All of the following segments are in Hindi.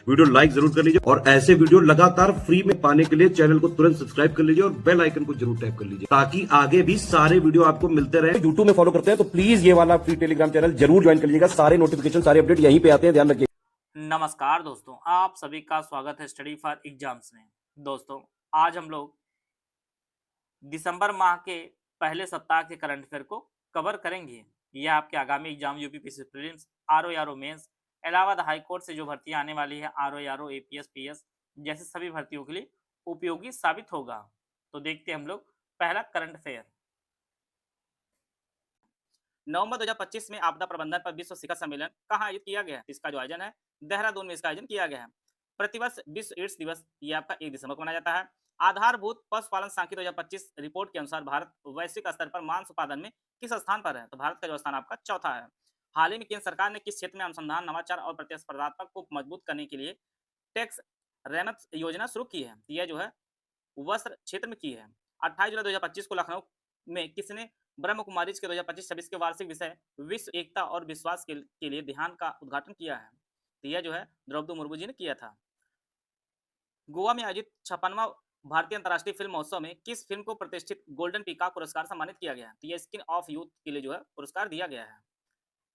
वीडियो लाइक जरूर कर लीजिए और ऐसे वीडियो लगातार फ्री में पाने के लिए चैनल को तुरंत सब्सक्राइब कर लीजिए और बेल आइकन को जरूर टैप कर लीजिए ताकि आगे भी सारे वीडियो आपको मिलते रहे। यूट्यूब में फॉलो करते हैं तो प्लीज ये वाला फ्री टेलीग्राम चैनल जरूर ज्वाइन कर लीजिएगा। सारे नोटिफिकेशन सारे अपडेट यहीं पे आते हैं, ध्यान रखिए। नमस्कार दोस्तों, आप सभी का स्वागत है स्टडी फॉर एग्जाम्स में। दोस्तों, आज हम लोग दिसंबर माह के पहले सप्ताह के करंट अफेयर को कवर करेंगे। यह आपके आगामी exam UPPSC prelims, RO mains, Allahabad high court से जो भर्तियां आने वाली है आरओ एपीएस पीएस जैसे सभी भर्तियों के लिए उपयोगी साबित होगा। तो देखते हैं हम लोग पहला करंट अफेयर। नवंबर 2025 में आपदा प्रबंधन पर विश्व शिखर सम्मेलन कहाँ आयोजित किया गया है? इसका जो आयोजन है देहरादून में इसका आयोजन किया गया है। प्रतिवर्ष विश्व एड्स दिवस ये आपका 1 दिसंबर को मनाया जाता है। आधारभूत पशुपालन सांख्यिकी 2025 रिपोर्ट के अनुसार भारत वैश्विक स्तर पर मांस उत्पादन में किस स्थान पर है? तो भारत का जो स्थान आपका चौथा है। हाल ही में केंद्र सरकार ने किस क्षेत्र में अनुसंधान, नवाचार और प्रतिस्पर्धात्मक को मजबूत करने के लिए टैक्स रेमत योजना शुरू की है? यह जो है वस्त्र क्षेत्र में की है। 28 जुलाई 2025 को लखनऊ में किसने ब्रह्म कुमारीज के 2025-26 के वार्षिक विषय विश्व एकता और विश्वास के लिए ध्यान का उद्घाटन किया है? तो यह जो है द्रौपदी मुर्मू जी ने किया था। गोवा में आयोजित 56वां भारतीय अंतर्राष्ट्रीय फिल्म महोत्सव में किस फिल्म को प्रतिष्ठित गोल्डन पीकॉक पुरस्कार सम्मानित किया गया है? तो यह स्किन ऑफ यूथ के लिए जो है पुरस्कार दिया गया है।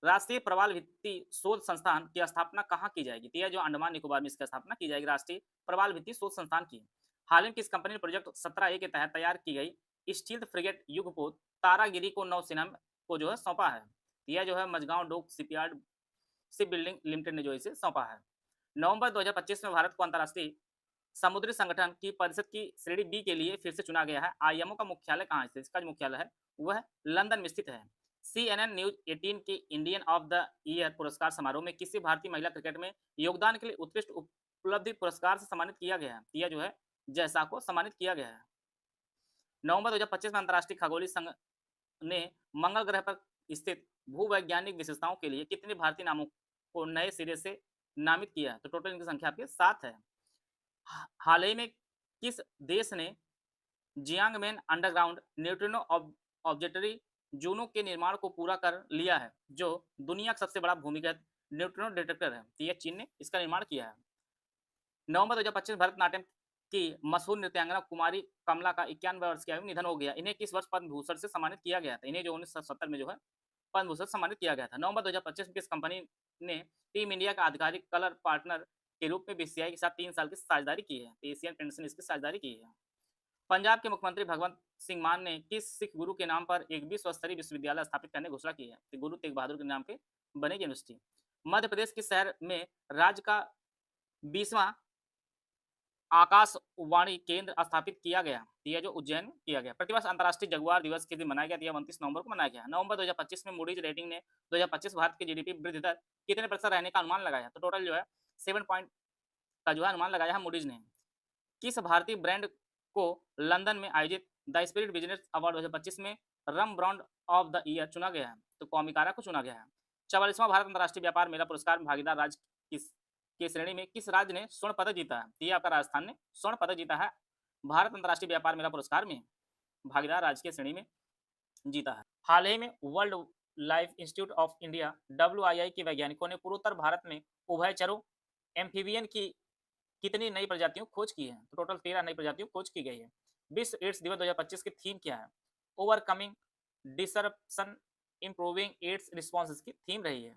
राष्ट्रीय प्रवाल भित्ति शोध संस्थान की स्थापना कहाँ की जाएगी? तो यह जो अंडमान निकोबार में इसकी स्थापना की जाएगी, राष्ट्रीय प्रवाल भित्ति शोध संस्थान की। हाल ही किस कंपनी ने प्रोजेक्ट 17A के तहत तैयार की गई स्टील्थ फ्रिगेट युगपोत तारागिरी को नौसेना को जो है सौंपा है? यह जो है मझगांव डोक शिपयार्ड शिप बिल्डिंग लिमिटेड ने जो इसे सौंपा है। नवंबर 2025 में भारत को अंतर्राष्ट्रीय समुद्री संगठन की परिषद की श्रेणी बी के लिए फिर से चुना गया है। आईएमओ का मुख्यालय कहाँ है? इसका जो मुख्यालय है वह लंदन में स्थित है। CNN न्यूज 18 के इंडियन ऑफ द ईयर पुरस्कार समारोह में किसी भारतीय महिला क्रिकेट में योगदान के लिए उत्कृष्ट उपलब्धि पुरस्कार से सम्मानित किया गया है? यह जो है जैसा को सम्मानित किया गया है। नवंबर 2025 में अंतर्राष्ट्रीय खगोलीय संघ ने मंगल ग्रह पर स्थित भूवैज्ञानिक विशेषताओं के लिए कितने भारतीय नामों को नए सिरे से नामित किया है? तो टोटल इनकी संख्या आपके 7 है। हाल ही में किस देश ने जियांगमेन अंडरग्राउंड न्यूट्रिनो ऑब्जेक्टरी जूनो के निर्माण को पूरा कर लिया है, जो दुनिया का सबसे बड़ा भूमिगत न्यूट्रिनो डिटेक्टर है? तो यह चीन ने इसका निर्माण किया है। नवंबर 2025 भरतनाट्यम की मशहूर नृत्यांगना कुमारी कमला का 91 वर्ष की आयु में निधन हो गया। इन्हें किस वर्ष पद्म भूषण से सम्मानित किया गया था? इन्हें जो 1970 में जो है पद्म भूषण से सम्मानित किया गया था। नवंबर 2025 में किस कंपनी ने टीम इंडिया का आधिकारिक कलर पार्टनर के रूप में बीसीसीआई के साथ 3 साल की साझेदारी की है? एशियन पेंट्स ने इसकी साझेदारी की है। पंजाब के मुख्यमंत्री भगवंत सिंह मान ने किस सिख गुरु के नाम पर एक विश्व स्तरीय विश्वविद्यालय स्थापित करने की घोषणा की है? तो गुरु तेग बहादुर के नाम पे बनेगी यूनिवर्सिटी। मध्य प्रदेश के शहर में राज्य का 20वां आकाशवाणी केंद्र स्थापित किया गया? यह जो उज्जैन में किया गया। प्रतिवर्ष अंतर्राष्ट्रीय जगुआर दिवस के दिन मनाया गया? यह 29 नवंबर को मनाया गया। नवंबर 2025 में मूडीज रेटिंग ने 2025 भारत की जीडीपी वृद्धि दर कितने प्रतिशत रहने का अनुमान लगाया? तो टोटल जो है 7 पॉइंट का जो है अनुमान लगाया है मूडीज ने। किस भारतीय ब्रांड को लंदन में आयोजित द स्पिरिट बिजनेस अवार्ड 2025 में रम ब्रांड ऑफ द ईयर चुना गया है? तो कॉमिकारा को चुना गया है। 44वां भारत अंतर्राष्ट्रीय व्यापार मेला पुरस्कार में भागीदार राज्य की श्रेणी में किस राज्य ने स्वर्ण पदक जीता है? ये आपका राजस्थान ने स्वर्ण पदक जीता है। भारत अंतर्राष्ट्रीय व्यापार मेला पुरस्कार में भागीदार राज्य की श्रेणी में जीता है। हाल ही में world life institute of India WII के वैज्ञानिकों ने पूर्वोत्तर भारत में उभयचरों एम्फीबियन की कितनी नई प्रजातियों खोज की है? तो टोटल 13 नई प्रजातियों खोज की गई है। विश्व एड्स दिवस 2025 की थीम क्या है? Overcoming disruption improving AIDS response की थीम रही है।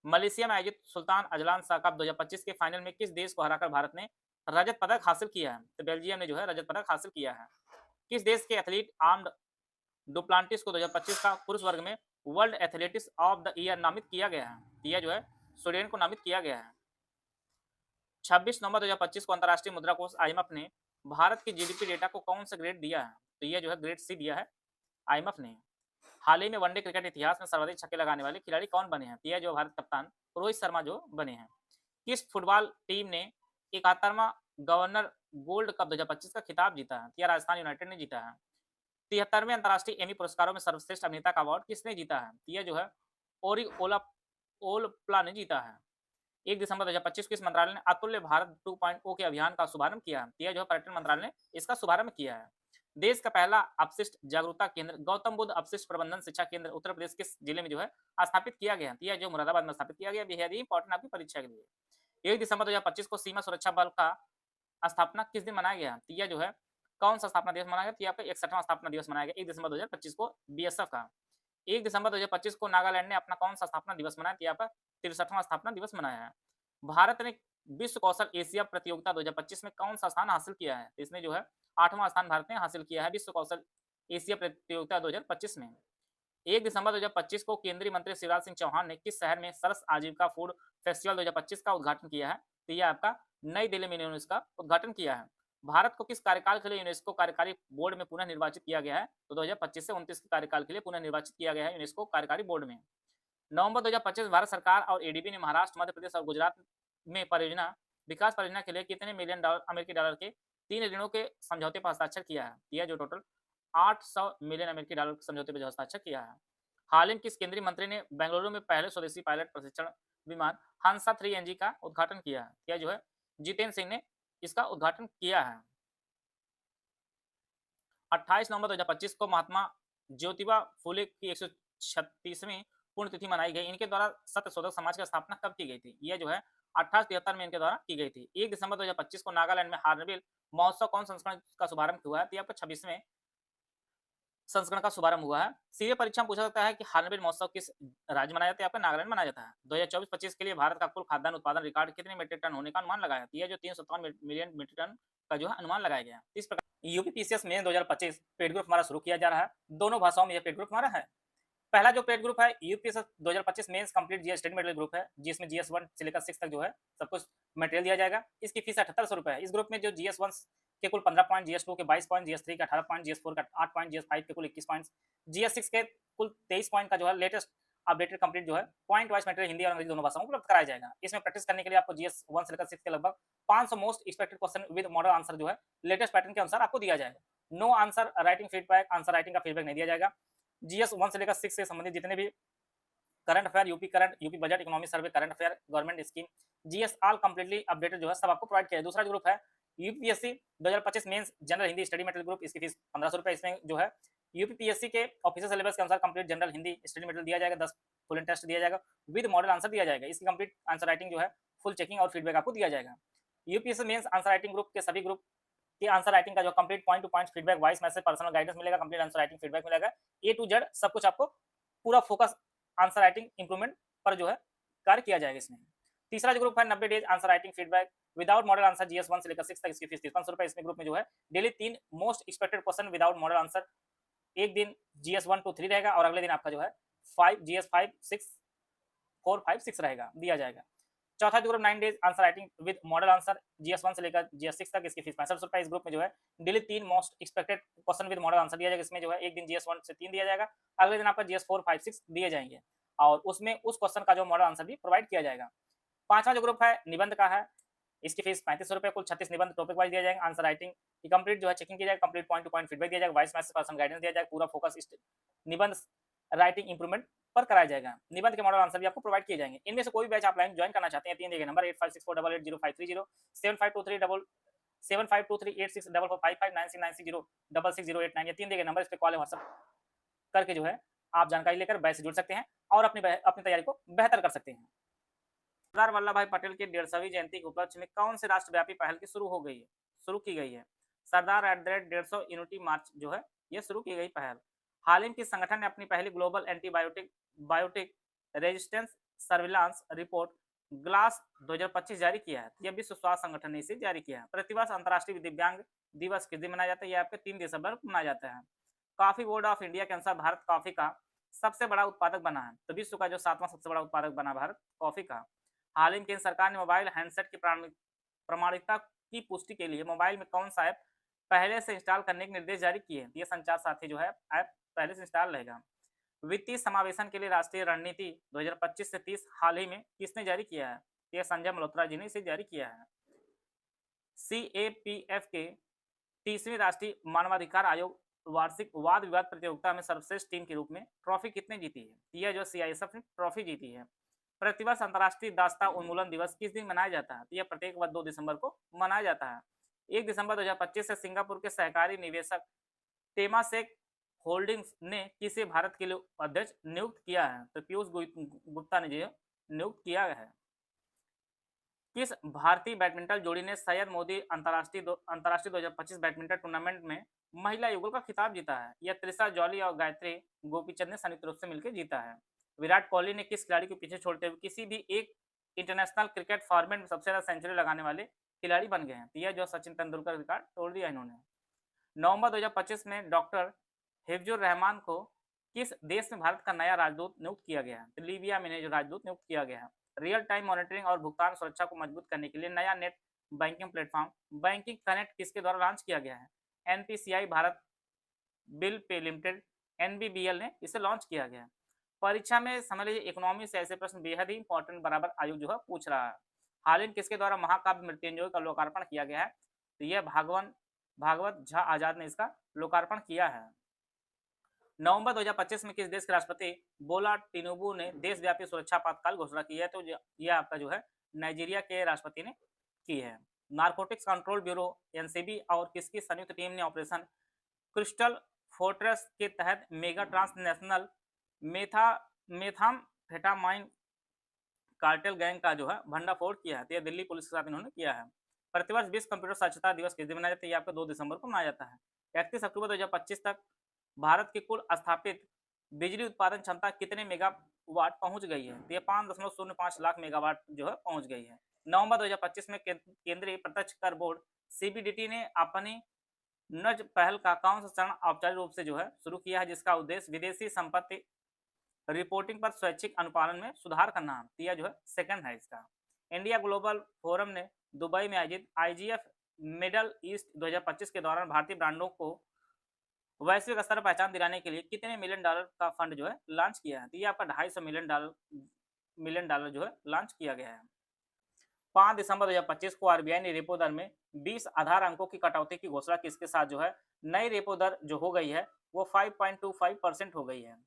मलेशिया में आयोजित सुल्तान अजलान शाह कप 2025 के फाइनल में किस देश को हराकर भारत ने रजत पदक हासिल किया है? तो बेल्जियम ने जो है रजत पदक हासिल किया है। किस देश के एथलीट आर्म्ड डुप्लांटिस को 2025 का पुरुष वर्ग में world athletics of the year नामित किया गया है? यह जो है स्वीडन को नामित किया गया है। 26 नवंबर 2025 को अंतर्राष्ट्रीय मुद्रा कोष IMF ने भारत के जीडीपी डेटा को कौन सा ग्रेड दिया है? तो यह जो है ग्रेड C दिया है IMF ने। हाल ही में वनडे क्रिकेट इतिहास में सर्वाधिक छक्के लगाने वाले खिलाड़ी कौन बने हैं? यह जो भारत कप्तान रोहित शर्मा जो बने हैं। किस फुटबॉल टीम ने 71वां गवर्नर गोल्ड कप 2025 का खिताब जीता है? यह राजस्थान यूनाइटेड ने जीता है। 73वें अंतर्राष्ट्रीय एमी पुरस्कारों में सर्वश्रेष्ठ अभिनेता का अवार्ड किसने जीता है? यह जो है ओरी ओलप्ला ने जीता है। 1 दिसंबर 2025 को इस मंत्रालय ने अतुल्य भारत 2.0 के अभियान का शुभारंभ किया है? यह जो है पर्यटन मंत्रालय ने इसका शुभारंभ किया है। देश का पहला अपशिष्ट जागरूकता केंद्र गौतम बुद्ध अपशिष्ट प्रबंधन शिक्षा केंद्र उत्तर प्रदेश किस जिले में जो है स्थापित किया गया? यह जो मुरादाबाद में स्थापित किया गया। बेहद ही इंपॉर्टेंट आपकी परीक्षा के लिए। 1 दिसंबर 2025 को सीमा सुरक्षा बल का स्थापना किस दिन मनाया गया? तो यह जो है कौन सा स्थापना दिवस मनाया गया? तो ये आपका 61वां स्थापना दिवस मनाया गया 1 दिसंबर 2025 को बीएसएफ का। 1 दिसंबर 2025 को नागालैंड ने अपना कौन सा स्थापना दिवस मनाया? तो ये आपका 63वां स्थापना दिवस मनाया है। भारत ने विश्व कौशल एशिया प्रतियोगिता 2025 में कौन सा स्थान हासिल किया है? तो इसमें जो है 8वां स्थान भारत ने हासिल किया है विश्व कौशल एशिया प्रतियोगिता 2025 में। 1 दिसंबर 2025 को केंद्रीय मंत्री शिवराज सिंह चौहान ने किस शहर में सरस आजीविका फूड फेस्टिवल 2025 का उद्घाटन किया है? तो यह आपका नई दिल्ली में इन्होंने इसका उद्घाटन किया है। भारत को किस कार्यकाल के लिए यूनेस्को कार्यकारी बोर्ड में पुनः निर्वाचित किया गया है? तो 2025 से 29 के कार्यकाल के लिए पुनः निर्वाचित किया गया है यूनेस्को कार्यकारी बोर्ड में। नवंबर 2025 भारत सरकार और एडीबी ने महाराष्ट्र, मध्य प्रदेश और गुजरात में परियोजना विकास परियोजना के लिए कितने मिलियन डॉलर अमेरिकी डॉलर के 3 ऋणों के समझौते पर हस्ताक्षर किया है? यह जो टोटल 800 मिलियन अमेरिकी डॉलर के समझौते पर जो हस्ताक्षर किया है। हाल ही में किस केंद्रीय मंत्री ने बेंगलुरु में पहले स्वदेशी पायलट प्रशिक्षण विमान हंसा 3 एनजी का उद्घाटन किया है? यह जो है जितेंद्र सिंह ने इसका उद्घाटन किया है। 28 नवंबर 2025 को महात्मा ज्योतिबा फुले की 136वीं पुण्यतिथि मनाई गई। इनके द्वारा सत्यशोधक समाज की स्थापना कब की गई थी? यह जो है 1873 में इनके द्वारा की गई थी। 1 दिसंबर 2025 को नागालैंड में हार्नबिल महोत्सव कौन संस्करण का शुभारंभ हुआ है? तो आपका 26वें संस्करण का शुभारंभ हुआ है। सीधे परीक्षा में पूछा जाता है कि हार्नबिल महोत्सव किस राज्य मनाया जाता है? आपका नागालैंड मनाया जाता है। 2024-25 के लिए भारत का कुल खाद्यान्न उत्पादन रिकॉर्ड कितने मीट्रिक टन होने का अनुमान लगाया? यह जो 357 मिलियन मीट्रिक टन का जो है अनुमान लगाया गया है। इस प्रकार यूपीपीसीएस में 2025 पेड ग्रुप हमारा शुरू किया जा रहा है। दोनों भाषाओं में यह पेड ग्रुप हमारा है। पहला जो पेड ग्रुप है UPSC 2025 mains complete GS study material group है, जिसमें जीएस 1 से लेकर 6 तक जो है सब कुछ मटेरियल दिया जाएगा। इसकी फीस 7800 रुपए है। इस ग्रुप में जो जीएस 1 के कुल 15 पॉइंट, जीएस 2 के 22 पॉइंट, जीएस 3 के 18 पॉइंट, जीएस 4 का 8 पॉइंट, जीएस 5 के कुल 21 पॉइंट्स, जीएस 6 के कुल 23 पॉइंट का जो है लेटेस्ट अपडेटेड कंप्लीट जो है पॉइंट वाइज मटेरियल हिंदी और अंग्रेजी दोनों भाषाओं में उपलब्ध कराया जाएगा। इसमें प्रैक्टिस करने के लिए आपको जीएस 1 से लेकर 6 के लगभग 500 most expected question with model answer जो है लेटेस्ट पैटर्न के अनुसार आपको दिया जाएगा। No answer writing feedback, answer writing का फीडबैक नहीं दिया जाएगा। जीएस 1 से लेकर 6 से संबंधित जितने भी current affair, UP budget, economic survey, current affair, government scheme, GS all completely updated जो है सब आपको प्रोवाइड किया है। दूसरा ग्रुप है UPSC 2025 mains general Hindi study material group. इसकी फीस 1500 रुपए। इसमें जो है यूपीपीएससी के ऑफिशियल सिलेबस के अनुसार complete general Hindi study material दिया जाएगा, 10 फुल एंड टेस्ट दिया जाएगा, विद मॉडल आंसर दिया जाएगा। इसकी कंप्लीट आंसर राइटिंग जो है फुल चेकिंग और फीडबैक आपको दिया जाएगा। UPSC mains answer writing group के सभी ग्रुप के आंसर राइटिंग का जो complete point to point feedback, voice message, personal guidance मिलेगा, कंप्लीट आंसर राइटिंग फीडबैक मिलेगा, ए टू जेड सब कुछ आपको पूरा फोकस आंसर राइटिंग इंप्रूवमेंट पर जो है कार्य किया जाएगा इसमें। तीसरा जो ग्रुप है 90 days answer writing feedback without model answer, GS 1 से लेकर 6 तक। इसकी फीस 5300 रुपए। इसमें ग्रुप में जो है daily 3 most expected question without model answer, एक दिन जीएस 1 2 3 रहेगा और अगले दिन आपका जो है 5 जीएस 5 6 4 5 6 रहेगा, दिया जाएगा। चौथा जो group 9 days answer writing with model answer, GS 1 से लेकर जीएस 6 तक। इसकी फीस 6500 रुपए। इस ग्रुप में जो है daily 3 most expected question with model answer दिया जाएगा। इसमें जो है एक दिन जीएस 1 से 3 दिया जाएगा, अगले दिन आपका जीएस 4 5 6 दिए जाएंगे और उसमें उस क्वेश्चन का जो मॉडल आंसर भी प्रोवाइड किया जाएगा। पांचवा जो ग्रुप है निबंध का है। इसकी फीस 3500 रुपए। कुल 36 निबंध टॉपिक वाइज दिया जाएगा। आंसर राइटिंग की कंप्लीट जो है चेकिंग की जाएगा, complete point to point feedback दिया जाएगा, वॉइस मैसेज, पर्सनल गाइडेंस दिया जाएगा, पूरा फोकस इस निबंध राइटिंग इंप्रूवमेंट पर कराया जाएगा। निबंध के मॉडल आंसर भी आपको प्रोवाइड किए जाएंगे। इनमें से कोई बैच आप लाइन ज्वाइन करना चाहते हैं, 3 दिए गए नंबर 8564880530, 7523775238654969606608 ये 3 दिए गए नंबर, इस पे कॉल व्हाट्सएप करके जो है आप जानकारी लेकर बैच से जुड़ सकते हैं और अपनी तैयारी को बेहतर कर सकते हैं। सरदार वल्लभ भाई पटेल की 150वीं जयंती के उपलक्ष्य में कौन से राष्ट्रव्यापी पहल की शुरू की गई है? सरदार @150 यूनिटी मार्च जो है ये शुरू की गई पहल। हाल ही में किस संगठन ने अपनी पहली global biotic resistance surveillance report GLASS 2025 जारी किया है? यह विश्व स्वास्थ्य संगठन ने इसे जारी किया है। प्रतिवर्ष अंतर्राष्ट्रीय दिव्यांग दिवस किस दिन मनाया जाता है? यह आपके 3 दिसंबर को मनाया जाता है। कॉफी बोर्ड ऑफ इंडिया के अनुसार भारत कॉफी का सबसे बड़ा उत्पादक बना है, तो विश्व का जो 7वां सबसे बड़ा उत्पादक बना भारत कॉफी का। हाल ही में केंद्र सरकार ने मोबाइल हैंडसेट की प्रामाणिकता की पुष्टि के लिए मोबाइल में कौन सा ऐप पहले से इंस्टॉल करने के निर्देश जारी किए हैं? ये संचार साथी जो है ऐप पहले से इंस्टॉल रहेगा। वित्तीय समावेशन के लिए राष्ट्रीय रणनीति 2025 से 30 हाल ही में किसने जारी किया है? ये संजय मल्होत्रा जी ने इसे जारी किया है। CAPF के 30वीं राष्ट्रीय मानवाधिकार आयोग वार्षिक वाद विवाद प्रतियोगिता में सर्वश्रेष्ठ टीम के रूप में ट्रॉफी कितने जीती है? यह जो CISF ने ट्रॉफी जीती है। प्रतिवर्ष अंतर्राष्ट्रीय दास्ता उन्मूलन दिवस किस दिन मनाया जाता है? यह प्रत्येक वर्ष 2 दिसंबर को मनाया जाता है। 1 दिसंबर 2025 से सिंगापुर के सहकारी निवेशक टेमासेक होल्डिंग्स ने किसे भारत के लिए अध्यक्ष नियुक्त किया है? तो पीयूष गुप्ता ने जो नियुक्त किया है। किस भारतीय बैडमिंटन जोड़ी ने सैयद मोदी अंतर्राष्ट्रीय 2025 बैडमिंटन टूर्नामेंट में महिला युगल का खिताब जीता है? यह त्रिशा जॉली और गायत्री गोपीचंद ने संयुक्त रूप से मिलकर जीता है। विराट कोहली ने किस खिलाड़ी को पीछे छोड़ते हुए किसी भी एक इंटरनेशनल क्रिकेट फॉर्मेट में सबसे ज्यादा सेंचुरी लगाने वाले खिलाड़ी बन गए हैं? तो यह जो सचिन तेंदुलकर रिकॉर्ड तोड़ दिया इन्होंने। नवंबर 2025 में डॉक्टर हिफ्जुर रहमान को किस देश में भारत का नया राजदूत नियुक्त किया गया है? तो लीबिया में इन्हें जो राजदूत नियुक्त किया गया है। रियल टाइम मॉनिटरिंग और भुगतान सुरक्षा को मजबूत करने के लिए नया net banking platform banking connect किसके द्वारा लॉन्च किया गया है? NPCI Bharat bill pay limited NBBL ने इसे लॉन्च किया गया है। परीक्षा में समझ लीजिए इकोनॉमी से ऐसे प्रश्न बेहद ही इंपॉर्टेंट बराबर आयोग जो है पूछ रहा है। हाल ही में किसके द्वारा महाकाव्य मृत्युंजय का लोकार्पण किया गया है? तो यह भागवत झा आजाद ने इसका लोकार्पण किया है। नवंबर 2025 में किस देश के राष्ट्रपति बोला टिनुबू ने देशव्यापी सुरक्षा आपातकाल घोषणा की है? तो यह आपका जो है नाइजीरिया के राष्ट्रपति ने की है। नारकोटिक्स कंट्रोल ब्यूरो एनसीबी और किसकी संयुक्त टीम ने ऑपरेशन क्रिस्टल फोर्ट्रेस के तहत mega transnational methamphetamine cartel gang का जो है भंडाफोड़ किया है? तो यह दिल्ली पुलिस के साथ इन्होंने किया है। प्रतिवर्ष विश्व कंप्यूटर साक्षरता दिवस किस दिन मनाया जाता है? आपका 2 दिसंबर को मनाया जाता है। 31 अक्टूबर 2025 तक भारत की कुल स्थापित बिजली उत्पादन क्षमता कितने मेगावाट पहुंच गई है? तो ये 5.05 लाख मेगावाट जो है पहुंच गई है। नवंबर 2025 में केंद्रीय प्रत्यक्ष कर बोर्ड सीबीडीटी ने अपनी नज पहल का कौन सा चरण औपचारिक रूप से जो है शुरू किया है, जिसका उद्देश्य विदेशी संपत्ति रिपोर्टिंग पर स्वैच्छिक अनुपालन में सुधार करना है? तो यह जो है सेकंड है इसका। इंडिया ग्लोबल फोरम ने दुबई में आयोजित आईजीएफ मिडल ईस्ट 2025 के दौरान भारतीय ब्रांडों को वैश्विक स्तर पर पहचान दिलाने के लिए कितने मिलियन डॉलर का फंड जो है लॉन्च किया है? तो ये आपका 250 मिलियन डॉलर जो है लॉन्च किया गया है। 5 दिसंबर 2025 को आरबीआई ने रेपो दर में 20 आधार अंकों की कटौती की घोषणा की। इसके साथ जो है नई रेपो दर जो हो गई है वो 5.25% हो गई है।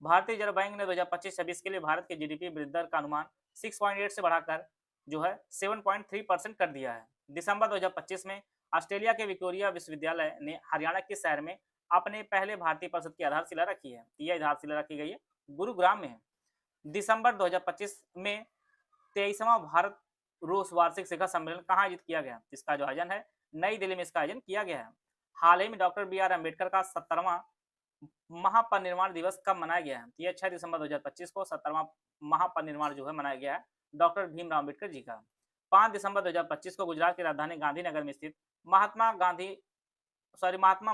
भारतीय रिजर्व बैंक ने 2025-26 के लिए भारत के जीडीपी वृद्धि दर का अनुमान 6.8 से बढ़ाकर जो है 7.3% कर दिया है। दिसंबर 2025 में ऑस्ट्रेलिया के विक्टोरिया विश्वविद्यालय ने हरियाणा के शहर में अपने पहले भारतीय परिषद की आधारशिला रखी है। यह आधारशिला रखी गई है गुरुग्राम में। दिसंबर 2025 में 23वां भारत रूस वार्षिक शिखर सम्मेलन कहाँ आयोजित किया गया? इसका जो आयोजन है नई दिल्ली में इसका आयोजन किया गया है। हाल ही में डॉक्टर बी आर अम्बेडकर का 70वां महापरिनिर्वाण दिवस कब मनाया गया है? यह 6 दिसंबर 2025 को 70वां महापरिनिर्वाण जो है मनाया गया है डॉक्टर भीमराव अम्बेडकर जी का। 5 दिसंबर 2025 को गुजरात की राजधानी गांधीनगर में स्थित महात्मा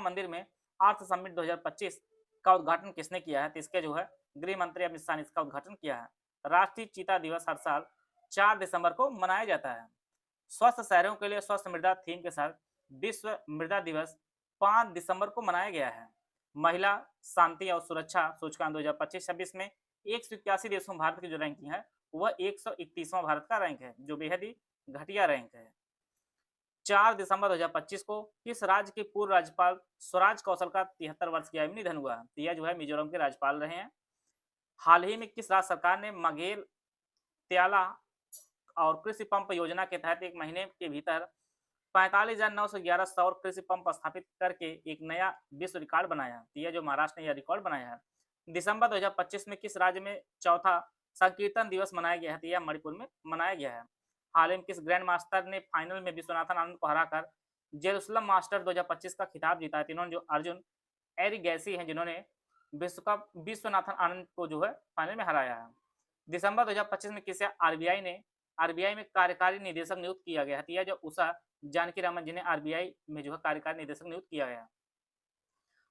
मंदिर में अर्थ समिट 2025 का उद्घाटन किसने किया है? तो इसके जो है गृह मंत्री अमित शाह ने इसका उद्घाटन किया है। राष्ट्रीय चीता दिवस हर साल 4 दिसंबर को मनाया जाता है। स्वस्थ शहरों के लिए स्वस्थ मृदा थीम के साथ विश्व मृदा दिवस 5 दिसंबर को मनाया गया है। महिला शांति और सुरक्षा सूचकांक 2025-26 में 181 देशों में भारत की जो रैंकिंग है वह 131वां भारत का रैंक है, जो बेहद ही घटिया रैंक है। 4 दिसंबर 2025 को किस राज्य के पूर्व राज्यपाल स्वराज कौशल का 73 वर्ष की आयु में निधन हुआ? तो यह जो है मिजोरम के राज्यपाल रहे हैं। हाल ही में किस राज्य सरकार ने मघेल त्याला और कृषि पंप योजना के तहत एक महीने के भीतर 45,911 सौर कृषि पंप स्थापित करके एक नया विश्व रिकॉर्ड बनाया? तो यह जो महाराष्ट्र ने यह रिकॉर्ड बनाया है। दिसंबर 2025 में किस राज्य में चौथा संकीर्तन दिवस मनाया गया है? तो यह मणिपुर में मनाया गया है। हाल ही में किस ग्रैंड मास्टर ने फाइनल में विश्वनाथन आनंद को हराकर जेरूसलम मास्टर 2025 का खिताब जीता है? इन्होंने जो अर्जुन एरिगैसी हैं जिन्होंने विश्वनाथन आनंद को जो है फाइनल में हराया है। दिसंबर 2025 में किसे आरबीआई में कार्यकारी निदेशक नियुक्त किया गया है? यह जो उषा जानकी रामन जिन्हें आरबीआई में जो है कार्यकारी निदेशक नियुक्त किया गया।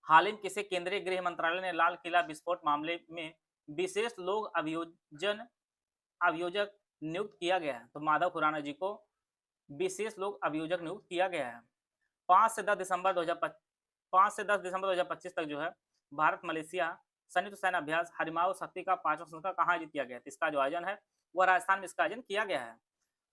हाल ही में किसे केंद्रीय गृह मंत्रालय ने लाल किला विस्फोट मामले में विशेष लोक अभियोजक नियुक्त किया गया है? तो माधव खुराना जी को विशेष लोक अभियोजक नियुक्त किया गया है। 5 से 10 दिसंबर 2025 तक जो है भारत मलेशिया संयुक्त सैन्य अभ्यास हरिमाऊ शक्ति का 5वां संस्करण कहाँ आयोजित किया गया? इसका जो आयोजन है वह राजस्थान में इसका आयोजन किया गया है।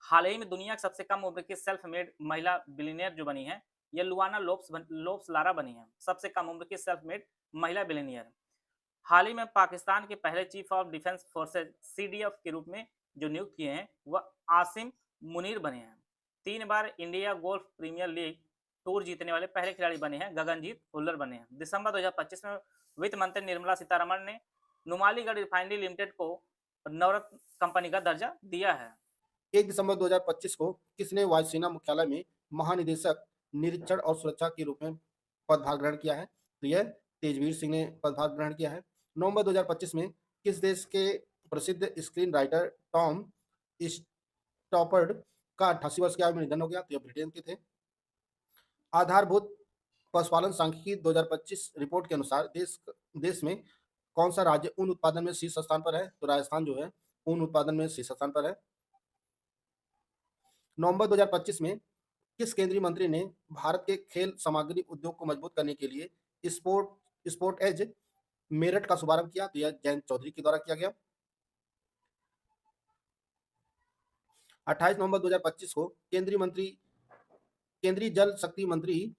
हाल ही में दुनिया की सबसे कम उम्र की सेल्फ मेड महिला बिलियनियर जो बनी है यह लुआना लोप्स लारा बनी है, सबसे कम उम्र की सेल्फ मेड महिला बिलियनियर। हाल ही में पाकिस्तान के पहले chief of defence forces CDF के रूप में जो नियुक्त किए हैं वह आसिम मुनीर बने हैं। 3 बार India golf premier league tour जीतने वाले पहले खिलाड़ी बने हैं गगनजीत हुल्लर बने हैं। दिसंबर 2025 में वित्त मंत्री निर्मला सीतारमण ने नुमालीगढ़ रिफाइनरी लिमिटेड को नवरत्न कंपनी का दर्जा दिया है। 1 दिसंबर 2025 को किसने वायुसेना मुख्यालय में महानिदेशक निरीक्षण और सुरक्षा के रूप में पदभार ग्रहण किया है? तो यह तेजवीर सिंह ने पदभार ग्रहण किया है। नवंबर 2025 में किस देश के प्रसिद्ध स्क्रीन राइटर टॉम स्टॉपर्ड का 88 वर्ष की आयु में निधन हो गया? तो यह ब्रिटेन के थे। आधारभूत पशुपालन सांख्यिकी 2025 रिपोर्ट के अनुसार देश में कौन सा राज्य ऊन उत्पादन में शीर्ष स्थान पर है? तो राजस्थान जो है ऊन उत्पादन में शीर्ष स्थान पर है। नवंबर 2025 में किस केंद्रीय मंत्री ने भारत के खेल सामग्री उद्योग को मजबूत करने के लिए स्पोर्ट एज मेरठ का शुभारंभ किया? तो यह जयंत चौधरी के द्वारा किया गया। 28 नवंबर 2025 को केंद्रीय जल शक्ति मंत्री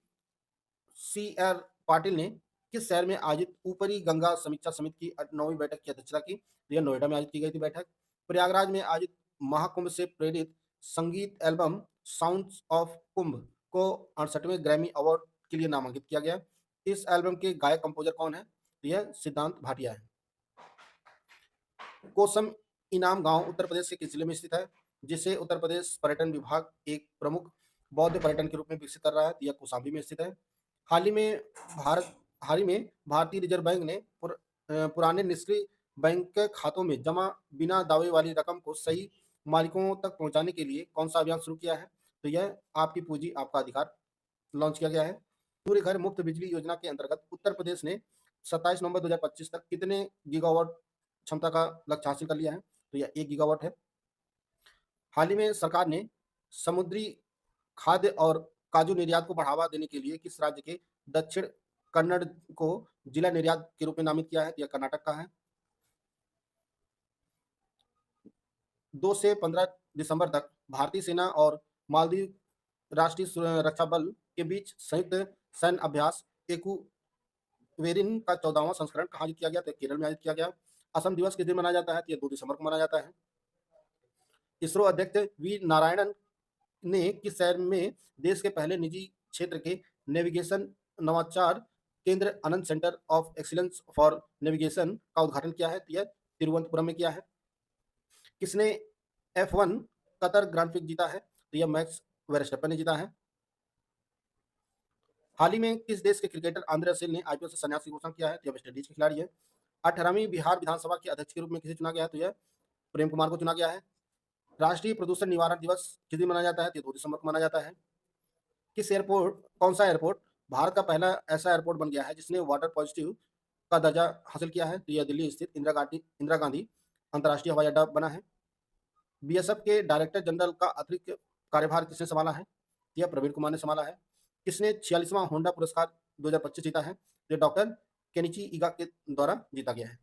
CR पाटिल ने किस शहर में आयोजित ऊपरी गंगा समीक्षा समिति की 9वीं बैठक की अध्यक्षता की? तो यह नोएडा में आयोजित की गई थी बैठक। प्रयागराज में आयोजित महाकुंभ से प्रेरित संगीत एल्बम साउंड्स ऑफ कुंभ को 68वें ग्रैमी अवार्ड के लिए नामांकित किया गया। इस एल्बम के गायक कंपोजर कौन है? तो यह सिद्धांत भाटिया है। कोसम इनाम गांव उत्तर प्रदेश के किस जिले में स्थित है, जिसे उत्तर प्रदेश पर्यटन विभाग एक प्रमुख बौद्ध पर्यटन के रूप में विकसित कर रहा है? तो यह कौशाम्बी में स्थित है। हाल ही में भारतीय रिजर्व बैंक ने पुराने निष्क्रिय बैंक के खातों में जमा बिना दावे वाली रकम को सही मालिकों तक पहुंचाने के लिए कौन सा अभियान शुरू किया है? तो यह आपकी पूंजी आपका अधिकार लॉन्च किया गया है। सूर्य घर मुफ्त बिजली योजना के अंतर्गत उत्तर प्रदेश ने 27 नवंबर 2025 तक कितने गीगावाट क्षमता का लक्ष्य हासिल कर लिया है? तो यह 1 गीगावाट है। हाल ही में सरकार ने समुद्री खाद्य और काजू निर्यात को बढ़ावा देने के लिए किस राज्य के दक्षिण कन्नड़ को जिला निर्यात के रूप में नामित किया है? यह कर्नाटक का है। 2 से 15 दिसंबर तक भारतीय सेना और मालदीव राष्ट्रीय रक्षा बल के बीच संयुक्त सैन्य अभ्यास एक्वेरिन का 14वां संस्करण कहाँ आयोजित किया गया? तो केरल में आयोजित किया गया। असम दिवस किस दिन मनाया जाता है? तो यह 2 दिसंबर को मनाया जाता है। इसरो अध्यक्ष वी नारायणन ने किस शहर में देश के पहले निजी क्षेत्र के नेविगेशन नवाचार केंद्र Anant centre of excellence for navigation का उद्घाटन किया है? तो यह तिरुवनंतपुरम में किया है। किसने F1 कतर ग्रांड प्रिक्स जीता है? तो यह मैक्स वर्स्टेपन ने जीता है। हाल ही में किस देश के क्रिकेटर आंद्रे रसेल ने IPL से संन्यास की घोषणा किया है? तो यह वेस्ट इंडीज के खिलाड़ी है। 18वीं बिहार विधानसभा के अध्यक्ष के रूप में किसे चुना गया है? तो यह प्रेम कुमार को चुना गया है। राष्ट्रीय प्रदूषण निवारण दिवस किस दिन मनाया जाता है? तो 2 दिसंबर को मनाया जाता है। कौन सा एयरपोर्ट भारत का पहला ऐसा एयरपोर्ट बन गया है जिसने वाटर पॉजिटिव का दर्जा हासिल किया है? तो यह दिल्ली स्थित इंदिरा गांधी अंतर्राष्ट्रीय हवाई अड्डा बना है। BSF के डायरेक्टर जनरल का अतिरिक्त कार्यभार किसने संभाला है? यह प्रवीण कुमार ने संभाला है। किसने 46वां होंडा पुरस्कार 2025 जीता है? यह डॉक्टर केनिची इगा के द्वारा जीता गया है।